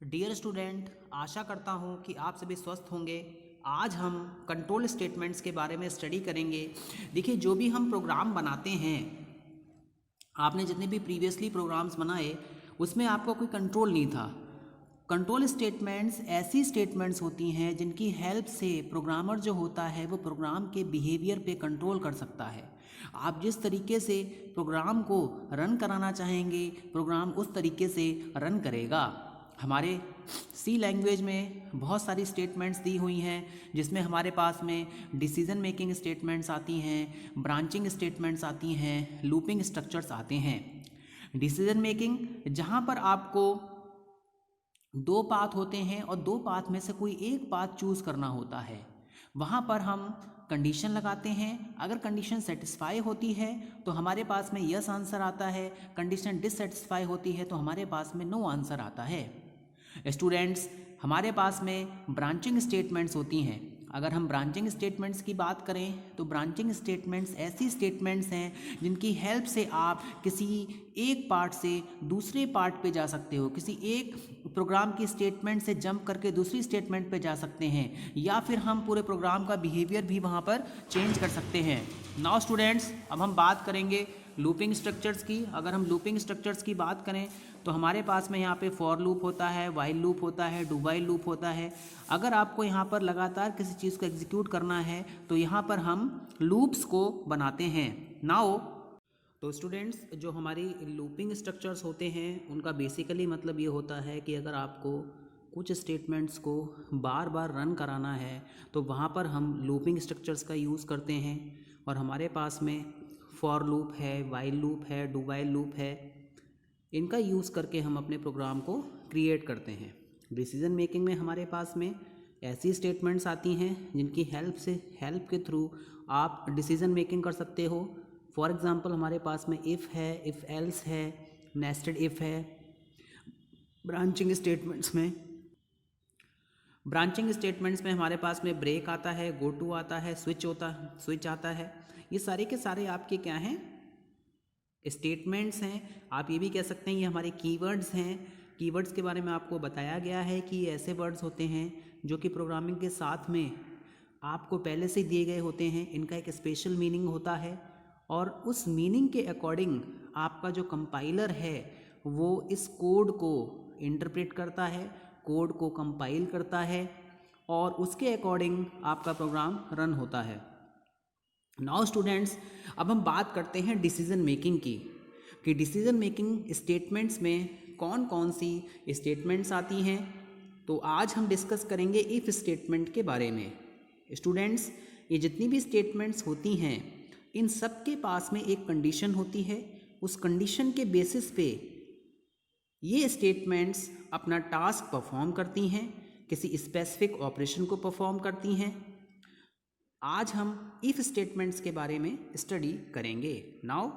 Dear student, आशा करता हूँ कि आप सभी स्वस्थ होंगे। आज हम कंट्रोल स्टेटमेंट्स के बारे में स्टडी करेंगे। देखिए, जो भी हम प्रोग्राम बनाते हैं, आपने जितने भी प्रीवियसली प्रोग्राम्स बनाए उसमें आपका कोई कंट्रोल नहीं था। कंट्रोल स्टेटमेंट्स ऐसी स्टेटमेंट्स होती हैं जिनकी हेल्प से प्रोग्रामर जो होता है वो प्रोग्राम के बिहेवियर पे कंट्रोल कर सकता है। आप जिस तरीके से प्रोग्राम को रन कराना चाहेंगे, प्रोग्राम उस तरीके से रन करेगा। हमारे सी लैंग्वेज में बहुत सारी स्टेटमेंट्स दी हुई हैं, जिसमें हमारे पास में डिसीजन मेकिंग स्टेटमेंट्स आती हैं, ब्रांचिंग स्टेटमेंट्स आती हैं, लूपिंग स्ट्रक्चर्स आते हैं। डिसीजन मेकिंग जहाँ पर आपको दो पाथ होते हैं और दो पाथ में से कोई एक पाथ चूज़ करना होता है, वहाँ पर हम कंडीशन लगाते हैं। अगर कंडीशन सेटिस्फाई होती है तो हमारे पास में यस आंसर आता है, कंडीशन डिससेटिस्फाई होती है तो हमारे पास में नो आंसर आता है। स्टूडेंट्स, हमारे पास में ब्रांचिंग स्टेटमेंट्स होती हैं। अगर हम ब्रांचिंग स्टेटमेंट्स की बात करें तो ब्रांचिंग स्टेटमेंट्स ऐसी स्टेटमेंट्स हैं जिनकी हेल्प से आप किसी एक पार्ट से दूसरे पार्ट पे जा सकते हो, किसी एक प्रोग्राम की स्टेटमेंट से जंप करके दूसरी स्टेटमेंट पे जा सकते हैं, या फिर हम पूरे प्रोग्राम का बिहेवियर भी वहाँ पर चेंज कर सकते हैं। नाउ स्टूडेंट्स, अब हम बात करेंगे लूपिंग स्ट्रक्चर्स की। अगर हम लूपिंग स्ट्रक्चर्स की बात करें तो हमारे पास में यहाँ पे फॉर लूप होता है, वाइल लूप होता है, डू वाइल लूप होता है। अगर आपको यहाँ पर लगातार किसी चीज़ को एग्जीक्यूट करना है तो यहाँ पर हम लूप्स को बनाते हैं। नाउ तो स्टूडेंट्स, जो हमारी लूपिंग स्ट्रक्चर्स होते हैं उनका बेसिकली मतलब ये होता है कि अगर आपको कुछ स्टेटमेंट्स को बार बार रन कराना है तो वहाँ पर हम लूपिंग स्ट्रक्चर्स का यूज़ करते हैं। और हमारे पास में फॉर लूप है, वाइल लूप है, डू वाइल लूप है, इनका यूज़ करके हम अपने प्रोग्राम को क्रिएट करते हैं। डिसीजन मेकिंग में हमारे पास में ऐसी स्टेटमेंट्स आती हैं जिनकी हेल्प के थ्रू आप डिसीजन मेकिंग कर सकते हो। फॉर एग्ज़ाम्पल, हमारे पास में इफ़ है, इफ़ एल्स है, नेस्टेड इफ़ है। ब्रांचिंग स्टेटमेंट्स में हमारे पास में ब्रेक आता है, गो टू आता है, स्विच आता है। ये सारे के सारे आपके क्या हैं? स्टेटमेंट्स हैं। आप ये भी कह सकते हैं ये हमारे कीवर्ड्स हैं। कीवर्ड्स के बारे में आपको बताया गया है कि ये ऐसे वर्ड्स होते हैं जो कि प्रोग्रामिंग के साथ में आपको पहले से दिए गए होते हैं। इनका एक स्पेशल मीनिंग होता है और उस मीनिंग के अकॉर्डिंग आपका जो कंपाइलर है वो इस कोड को इंटरप्रेट करता है, कोड को कंपाइल करता है और उसके अकॉर्डिंग आपका प्रोग्राम रन होता है। नाउ स्टूडेंट्स, अब हम बात करते हैं डिसीजन मेकिंग की, कि डिसीजन मेकिंग स्टेटमेंट्स में कौन कौन सी स्टेटमेंट्स आती हैं। तो आज हम डिस्कस करेंगे इफ़ स्टेटमेंट के बारे में। स्टूडेंट्स, ये जितनी भी स्टेटमेंट्स होती हैं इन सब के पास में एक कंडीशन होती है। उस कंडीशन के बेसिस पे ये स्टेटमेंट्स अपना टास्क परफॉर्म करती हैं, किसी स्पेसिफिक ऑपरेशन को परफॉर्म करती हैं। आज हम इफ स्टेटमेंट्स के बारे में स्टडी करेंगे। नाउ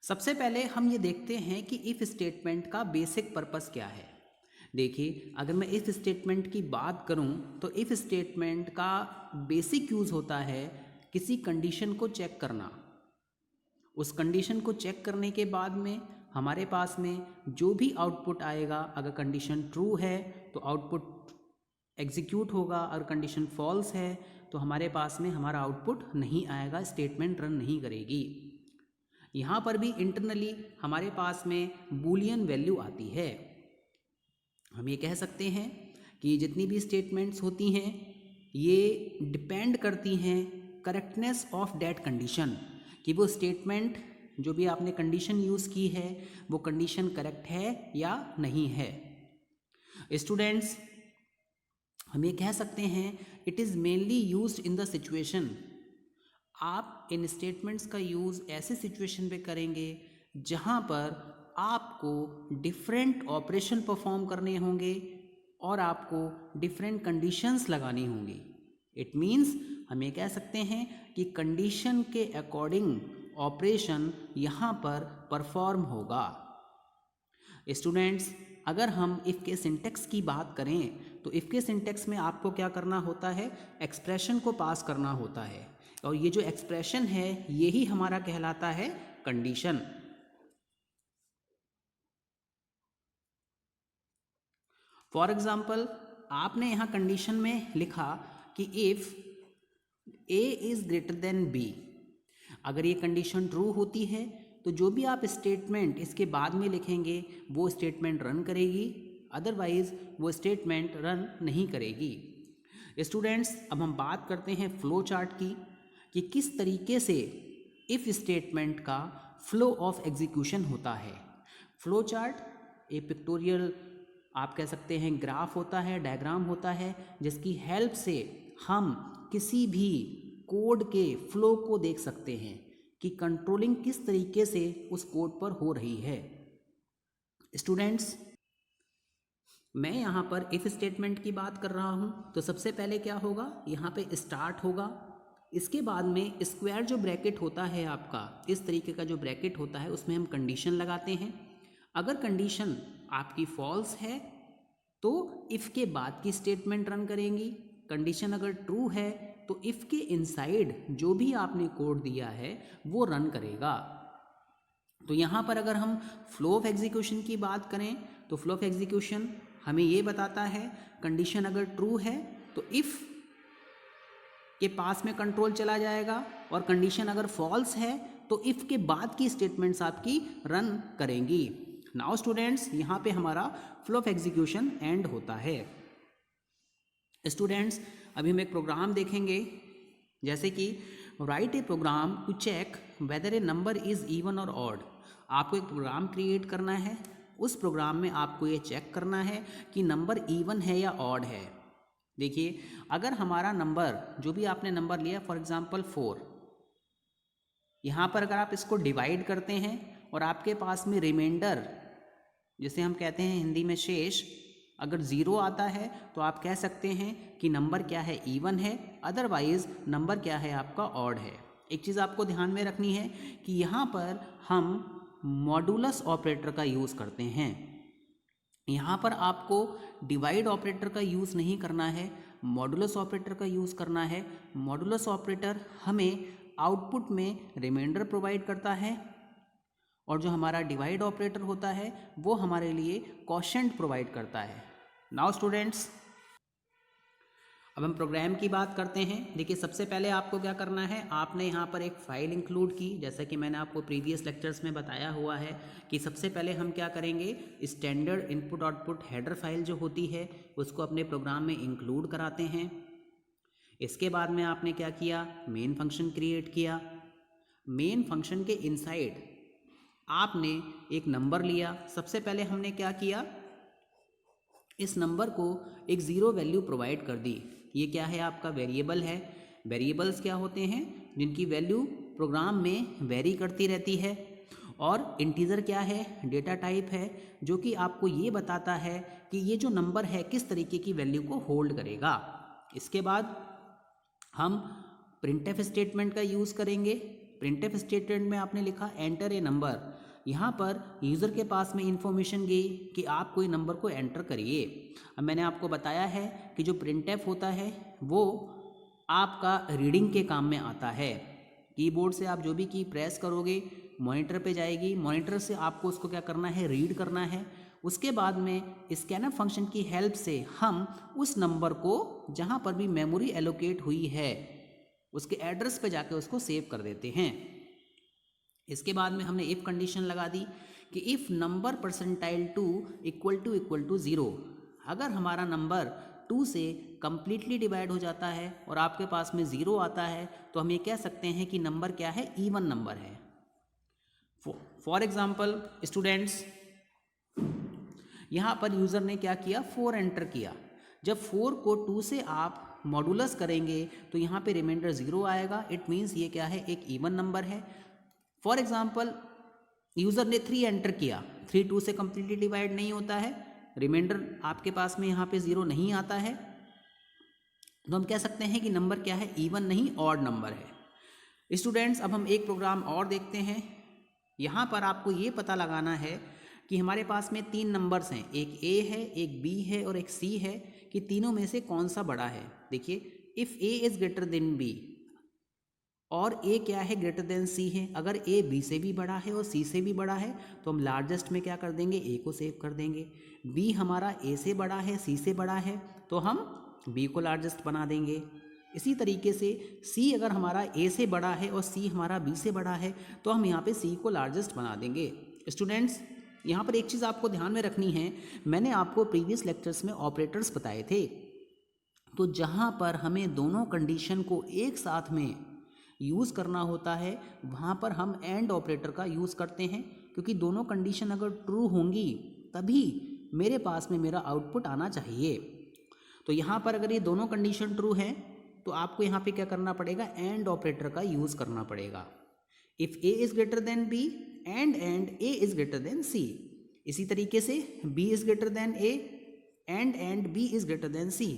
सबसे पहले हम ये देखते हैं कि इफ स्टेटमेंट का बेसिक पर्पस क्या है। देखिए, अगर मैं इफ स्टेटमेंट की बात करूं तो इफ स्टेटमेंट का बेसिक यूज़ होता है किसी कंडीशन को चेक करना। उस कंडीशन को चेक करने के बाद में हमारे पास में जो भी आउटपुट आएगा, अगर कंडीशन ट्रू है तो आउटपुट एग्जीक्यूट होगा, अगर कंडीशन फॉल्स है तो हमारे पास में हमारा आउटपुट नहीं आएगा, स्टेटमेंट रन नहीं करेगी। यहाँ पर भी इंटरनली हमारे पास में बूलियन वैल्यू आती है। हम ये कह सकते हैं कि जितनी भी स्टेटमेंट्स होती हैं ये डिपेंड करती हैं करेक्टनेस ऑफ दैट कंडीशन, कि वो स्टेटमेंट जो भी आपने कंडीशन यूज़ की है वो कंडीशन करेक्ट है या नहीं है। स्टूडेंट्स, हम ये कह सकते हैं it is mainly used in the situation. आप इन स्टेटमेंट्स का यूज़ ऐसे सिचुएशन पे करेंगे जहाँ पर आपको डिफरेंट ऑपरेशन परफॉर्म करने होंगे और आपको डिफरेंट कंडीशंस लगानी होंगी। इट मीन्स हम ये कह सकते हैं कि कंडीशन के अकॉर्डिंग ऑपरेशन यहाँ पर परफॉर्म होगा। स्टूडेंट्स, अगर हम इफ़ के सिंटेक्स की बात करें तो इफ़ के सिंटेक्स में आपको क्या करना होता है? एक्सप्रेशन को पास करना होता है, और ये जो एक्सप्रेशन है यही हमारा कहलाता है कंडीशन। फॉर एग्जाम्पल आपने यहाँ कंडीशन में लिखा कि if A is greater than B, अगर ये कंडीशन ट्रू होती है तो जो भी आप स्टेटमेंट इसके बाद में लिखेंगे वो स्टेटमेंट रन करेगी, अदरवाइज वो स्टेटमेंट रन नहीं करेगी। स्टूडेंट्स, अब हम बात करते हैं फ्लो चार्ट की कि किस तरीके से इफ़ स्टेटमेंट का फ्लो ऑफ एग्जीक्यूशन होता है। फ्लो चार्ट एक पिक्टोरियल आप कह सकते हैं ग्राफ होता है, डायग्राम होता है, जिसकी हेल्प से हम किसी भी कोड के फ्लो को देख सकते हैं कि कंट्रोलिंग किस तरीके से उस कोड पर हो रही है। स्टूडेंट्स, मैं यहाँ पर इफ़ स्टेटमेंट की बात कर रहा हूँ तो सबसे पहले क्या होगा, यहाँ पे स्टार्ट होगा, इसके बाद में स्क्वायर जो ब्रैकेट होता है आपका, इस तरीके का जो ब्रैकेट होता है उसमें हम कंडीशन लगाते हैं। अगर कंडीशन आपकी फॉल्स है तो इफ़ के बाद की स्टेटमेंट रन करेंगी, कंडीशन अगर ट्रू है तो इफ़ के इनसाइड जो भी आपने कोड दिया है वो रन करेगा। तो यहाँ पर अगर हम फ्लो ऑफ एग्जीक्यूशन की बात करें तो फ्लो ऑफ एग्जीक्यूशन हमें ये बताता है कंडीशन अगर ट्रू है तो इफ़ के पास में कंट्रोल चला जाएगा, और कंडीशन अगर फॉल्स है तो इफ़ के बाद की स्टेटमेंट्स आपकी रन करेंगी। नाउ स्टूडेंट्स, यहाँ पे हमारा फ्लो ऑफ एग्जीक्यूशन एंड होता है। स्टूडेंट्स, अभी हम एक प्रोग्राम देखेंगे, जैसे कि write a program to check whether a number is even or odd. आपको एक प्रोग्राम क्रिएट करना है, उस प्रोग्राम में आपको ये चेक करना है कि नंबर इवन है या ऑड है। देखिए, अगर हमारा नंबर जो भी आपने नंबर लिया, फॉर एग्जांपल 4, यहाँ पर अगर आप इसको डिवाइड करते हैं और आपके पास में रिमाइंडर, जिसे हम कहते हैं हिंदी में शेष, अगर 0 आता है तो आप कह सकते हैं कि नंबर क्या है, इवन है, अदरवाइज नंबर क्या है आपका, ऑड है। एक चीज़ आपको ध्यान में रखनी है कि यहाँ पर हम मॉडुलस ऑपरेटर का यूज़ करते हैं। यहाँ पर आपको डिवाइड ऑपरेटर का यूज़ नहीं करना है, मॉडुलस ऑपरेटर का यूज़ करना है। मॉडुलस ऑपरेटर हमें आउटपुट में रिमाइंडर प्रोवाइड करता है, और जो हमारा डिवाइड ऑपरेटर होता है वो हमारे लिए क्वोशिएंट प्रोवाइड करता है। नाउ स्टूडेंट्स, अब हम प्रोग्राम की बात करते हैं। देखिए, सबसे पहले आपको क्या करना है, आपने यहाँ पर एक फ़ाइल इंक्लूड की, जैसा कि मैंने आपको प्रीवियस लेक्चर्स में बताया हुआ है कि सबसे पहले हम क्या करेंगे, standard input output header file जो होती है उसको अपने प्रोग्राम में इंक्लूड कराते हैं। इसके बाद में आपने क्या किया, मेन फंक्शन क्रिएट किया। मेन फंक्शन के इनसाइड आपने एक नंबर लिया। सबसे पहले हमने क्या किया, इस नंबर को एक 0 वैल्यू प्रोवाइड कर दी। ये क्या है, आपका वेरिएबल है। वेरिएबल्स क्या होते हैं, जिनकी वैल्यू प्रोग्राम में वेरी करती रहती है। और इंटीजर क्या है, डेटा टाइप है, जो कि आपको ये बताता है कि ये जो नंबर है किस तरीके की वैल्यू को होल्ड करेगा। इसके बाद हम प्रिंटफ स्टेटमेंट का यूज़ करेंगे। प्रिंटफ स्टेटमेंट में आपने लिखा एंटर ए नंबर। यहाँ पर यूज़र के पास में इंफॉर्मेशन गई कि आप कोई नंबर को एंटर करिए। अब मैंने आपको बताया है कि जो प्रिंटफ होता है वो आपका रीडिंग के काम में आता है। कीबोर्ड से आप जो भी की प्रेस करोगे मॉनिटर पे जाएगी, मॉनिटर से आपको उसको क्या करना है, रीड करना है। उसके बाद में स्कैनफ फंक्शन की हेल्प से हम उस नंबर को जहाँ पर भी मेमोरी एलोकेट हुई है उसके एड्रेस पे जाके उसको सेव कर देते हैं। इसके बाद में हमने इफ़ कंडीशन लगा दी कि if number percentile 2 equal to 0, अगर हमारा नंबर 2 से कम्प्लीटली डिवाइड हो जाता है और आपके पास में 0 आता है तो हम ये कह सकते हैं कि नंबर क्या है, इवन नंबर है। फॉर एग्जाम्पल स्टूडेंट्स, यहाँ पर यूज़र ने क्या किया, 4 एंटर किया। जब 4 को 2 से आप मॉडुलस करेंगे तो यहाँ पे रिमाइंडर 0 आएगा। इट मीन्स ये क्या है, एक इवन नंबर है। फॉर एग्जाम्पल यूज़र ने 3 एंटर किया, 3 2 से कम्प्लीटली डिवाइड नहीं होता है, रिमाइंडर आपके पास में यहाँ पे 0 नहीं आता है, तो हम कह सकते हैं कि नंबर क्या है, इवन नहीं ऑड नंबर है। स्टूडेंट्स, अब हम एक प्रोग्राम और देखते हैं। यहाँ पर आपको ये पता लगाना है कि हमारे पास में 3 नंबर्स हैं, एक ए है, एक बी है और एक सी है, कि तीनों में से कौन सा बड़ा है। देखिए, if A is greater than B, और ए क्या है, ग्रेटर देन सी है। अगर ए बी से भी बड़ा है और सी से भी बड़ा है तो हम लार्जेस्ट में क्या कर देंगे, ए को सेव कर देंगे। बी हमारा ए से बड़ा है, सी से बड़ा है तो हम बी को लार्जेस्ट बना देंगे। इसी तरीके से सी अगर हमारा ए से बड़ा है और सी हमारा बी से बड़ा है तो हम यहाँ पे सी को लार्जेस्ट बना देंगे। स्टूडेंट्स, यहाँ पर एक चीज़ आपको ध्यान में रखनी है, मैंने आपको प्रीवियस लेक्चर्स में ऑपरेटर्स बताए थे, तो जहाँ पर हमें दोनों कंडीशन को एक साथ में यूज़ करना होता है वहाँ पर हम एंड ऑपरेटर का यूज़ करते हैं, क्योंकि दोनों कंडीशन अगर ट्रू होंगी तभी मेरे पास में मेरा आउटपुट आना चाहिए। तो यहाँ पर अगर ये दोनों कंडीशन ट्रू हैं तो आपको यहाँ पे क्या करना पड़ेगा, एंड ऑपरेटर का यूज़ करना पड़ेगा। If A is greater than B and A is greater than C. इसी तरीके से B is greater than A and B is greater than C.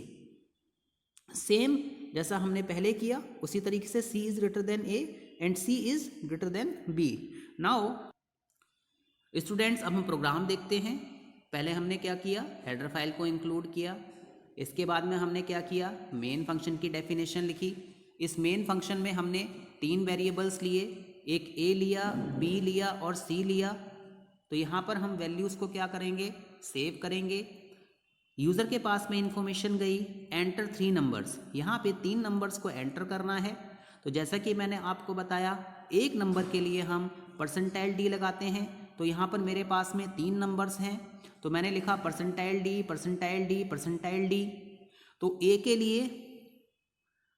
Same जैसा हमने पहले किया उसी तरीके से C is greater than A and C is greater than B। Now students, अब हम प्रोग्राम देखते हैं। पहले हमने क्या किया, हेडर फाइल को इंक्लूड किया। इसके बाद में हमने क्या किया, मेन फंक्शन की डेफिनेशन लिखी। इस मेन फंक्शन में हमने 3 वेरिएबल्स लिए, एक A लिया, B लिया और C लिया। तो यहाँ पर हम वैल्यूज़ को क्या करेंगे, सेव करेंगे। यूज़र के पास में इंफॉर्मेशन गई, एंटर 3 नंबर्स, यहाँ पे 3 नंबर्स को एंटर करना है। तो जैसा कि मैंने आपको बताया, एक नंबर के लिए हम परसेंटाइल डी लगाते हैं। तो यहाँ पर मेरे पास में 3 नंबर्स हैं, तो मैंने लिखा percentile D percentile D percentile D. तो ए के लिए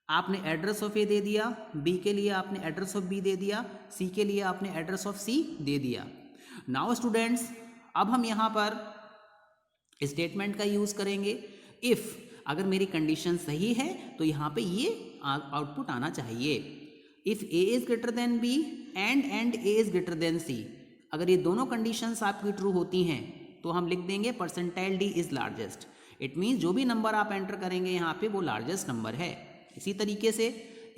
आपने एड्रेस ऑफ ए दे दिया, बी के लिए आपने एड्रेस ऑफ बी दे दिया, सी के लिए आपने एड्रेस ऑफ सी दे दिया। नाउ स्टूडेंट्स, अब हम यहाँ पर स्टेटमेंट का यूज़ करेंगे। इफ़ अगर मेरी कंडीशन सही है तो यहाँ पे ये आउटपुट आना चाहिए। If A is greater than B and A is greater than C. अगर ये दोनों कंडीशंस आपकी ट्रू होती हैं तो हम लिख देंगे percentile D is largest. It means जो भी नंबर आप एंटर करेंगे यहाँ पे वो लार्जेस्ट नंबर है। इसी तरीके से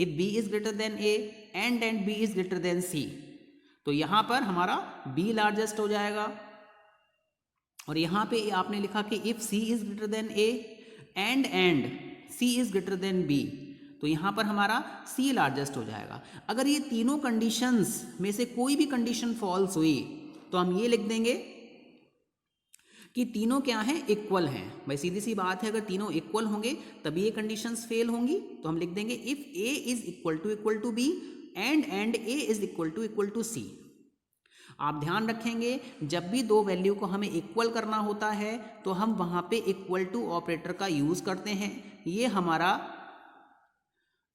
if B is greater than A and B is greater than C, तो यहाँ पर हमारा बी लार्जेस्ट हो जाएगा। और यहाँ पे आपने लिखा कि if C is greater than A and C is greater than B, तो यहाँ पर हमारा C लार्जेस्ट हो जाएगा। अगर ये तीनों कंडीशंस में से कोई भी कंडीशन फॉल्स हुई तो हम ये लिख देंगे कि तीनों क्या हैं, इक्वल हैं। भाई सीधी सी बात है, अगर तीनों इक्वल होंगे तभी ये कंडीशंस फेल होंगी। तो हम लिख देंगे if A is equal to B and A is equal to C। आप ध्यान रखेंगे, जब भी दो वैल्यू को हमें इक्वल करना होता है तो हम वहाँ पे इक्वल टू ऑपरेटर का यूज़ करते हैं। ये हमारा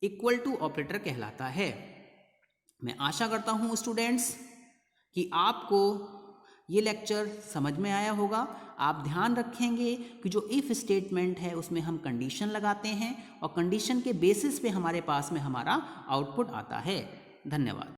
इक्वल टू ऑपरेटर कहलाता है। मैं आशा करता हूँ स्टूडेंट्स कि आपको ये लेक्चर समझ में आया होगा। आप ध्यान रखेंगे कि जो इफ़ स्टेटमेंट है उसमें हम कंडीशन लगाते हैं और कंडीशन के बेसिस पे हमारे पास में हमारा आउटपुट आता है। धन्यवाद।